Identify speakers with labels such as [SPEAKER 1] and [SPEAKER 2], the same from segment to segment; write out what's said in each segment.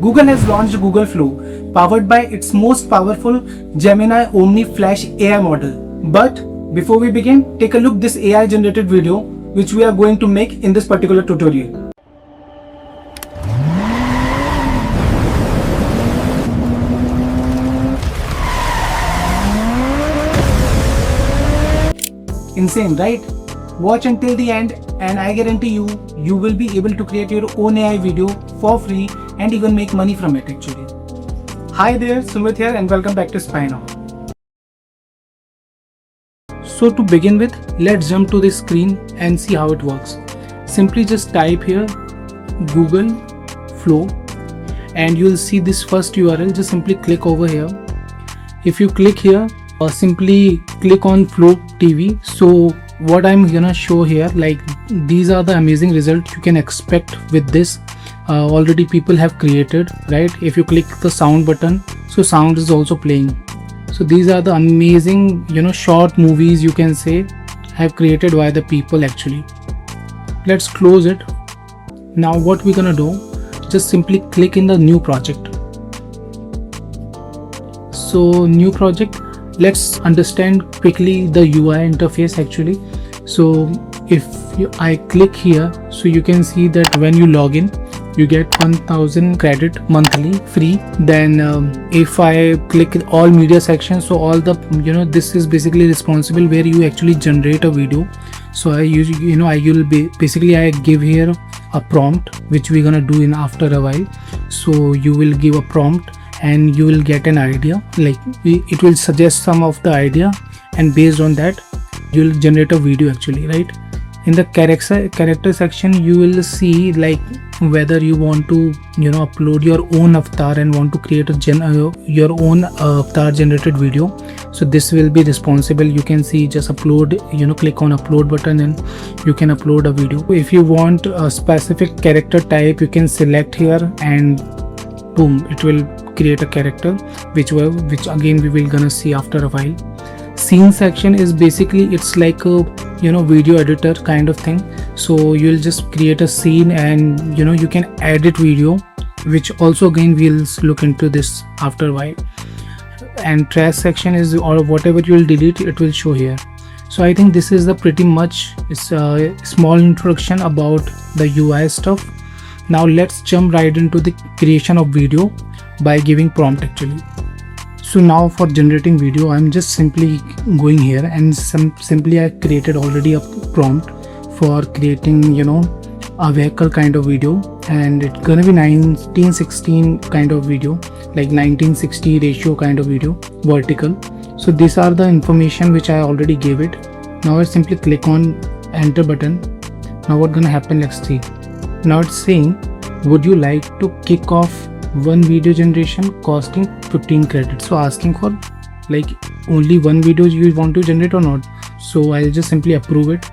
[SPEAKER 1] Google has launched Google Flow, powered by its most powerful Gemini Omni Flash AI model. But before we begin, take a look this AI generated video which we are going to make in this particular tutorial. Insane, right? Watch until the end and I guarantee you will be able to create your own AI video for free and even make money from it actually. Hi there, Sumit here and welcome back to SpineOWL. So to begin with, let's jump to the screen and see how it works. Simply just type here Google Flow and you'll see this first URL. Just simply click over here. If you click here, simply click on Flow TV. So what I'm gonna show here, like these are the amazing results you can expect with this. Already people have created, right? If you click the sound button, so sound is also playing. So these are the amazing, short movies you can say have created by the people actually. Let's close it. Now what we're gonna do, just simply click in the new project. So new project, let's understand quickly the UI interface actually. So if I click here, so you can see that when you log in, you get 1000 credit monthly free. Then if I click all media section, so all the this is basically responsible where you actually generate a video. So I use I give here a prompt which we're gonna do in after a while. So you will give a prompt and you will get an idea, like it will suggest some of the idea and based on that you will generate a video actually, right? In the character section you will see like whether you want to upload your own avatar and want to create a your own avatar generated video. So this will be responsible. You can see just upload, click on upload button and you can upload a video. If you want a specific character type, you can select here and boom, it will create a character which again we will gonna see after a while. Scene section is basically, it's like a video editor kind of thing. So you'll just create a scene and you can edit video, which also again we'll look into this after a while. And trash section is, or whatever you will delete, it will show here. So I think this is the pretty much, it's a small introduction about the UI stuff. Now let's jump right into the creation of video by giving prompt actually. So now for generating video, I'm just simply going here and simply I created already a prompt for creating a vehicle kind of video, and it's gonna be 1916 kind of video, like 1960 ratio kind of video, vertical. So these are the information which I already gave it. Now I simply click on enter button. Now what's gonna happen, let's see. Now it's saying, would you like to kick off one video generation costing 15 credits? So asking for like only one video you want to generate or not. So I'll just simply approve it.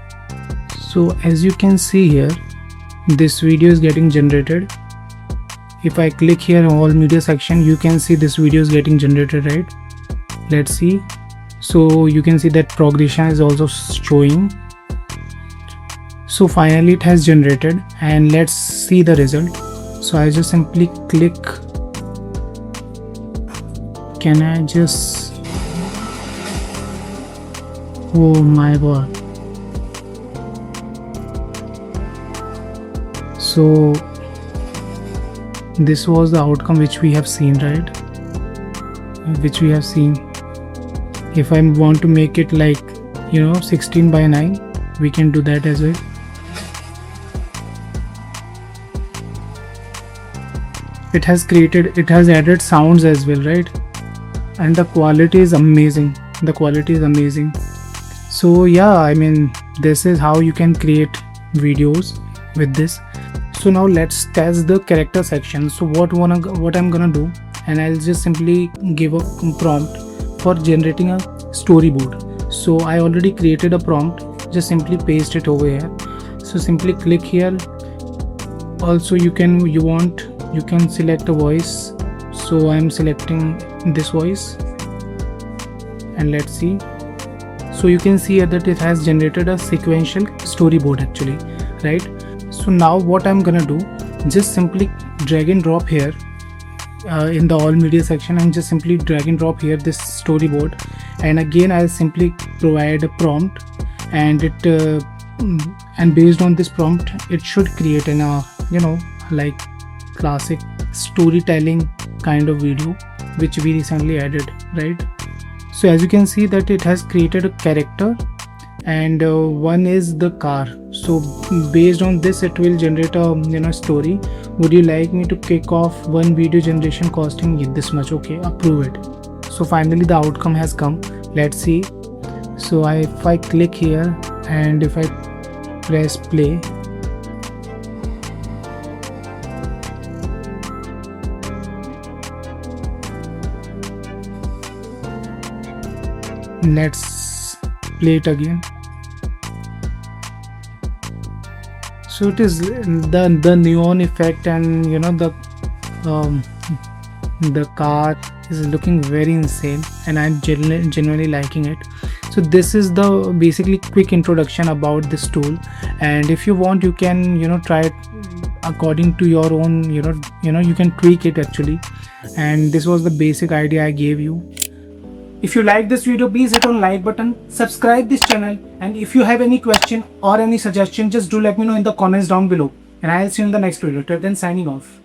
[SPEAKER 1] So as you can see here, this video is getting generated. If I click here in all media section, you can see this video is getting generated, right? Let's see. So you can see that progression is also showing. So finally it has generated and let's see the result. So I just simply click, can I just, oh my god. So this was the outcome which we have seen, right? Which we have seen. If I want to make it like 16 by 9, we can do that as well. It has added sounds as well, right? And the quality is amazing. So yeah, I mean, this is how you can create videos with this. So now let's test the character section. So what I'm gonna do, and I'll just simply give a prompt for generating a storyboard. So I already created a prompt, just simply paste it over here. So simply click here. Also you can select a voice. So I'm selecting this voice and let's see. So you can see here that it has generated a sequential storyboard actually, right? So now what I'm gonna do, just simply drag and drop here in the all media section and just simply drag and drop here this storyboard, and again I'll simply provide a prompt, and and based on this prompt it should create an like classic storytelling kind of video which we recently added, right? So as you can see that it has created a character, and one is the car. So based on this it will generate a story. Would you like me to kick off one video generation costing this much? Okay, approve it. So finally the outcome has come. Let's see. So if I click here and if I press play, let's play it again. So it is the neon effect, and the car is looking very insane, and I'm genuinely liking it. So this is the basically quick introduction about this tool, and if you want you can try it according to your own, you can tweak it actually, and this was the basic idea I gave you. If you like this video, please hit on like button, subscribe this channel, and if you have any question or any suggestion, just do let me know in the comments down below, and I'll see you in the next video. Till then, signing off.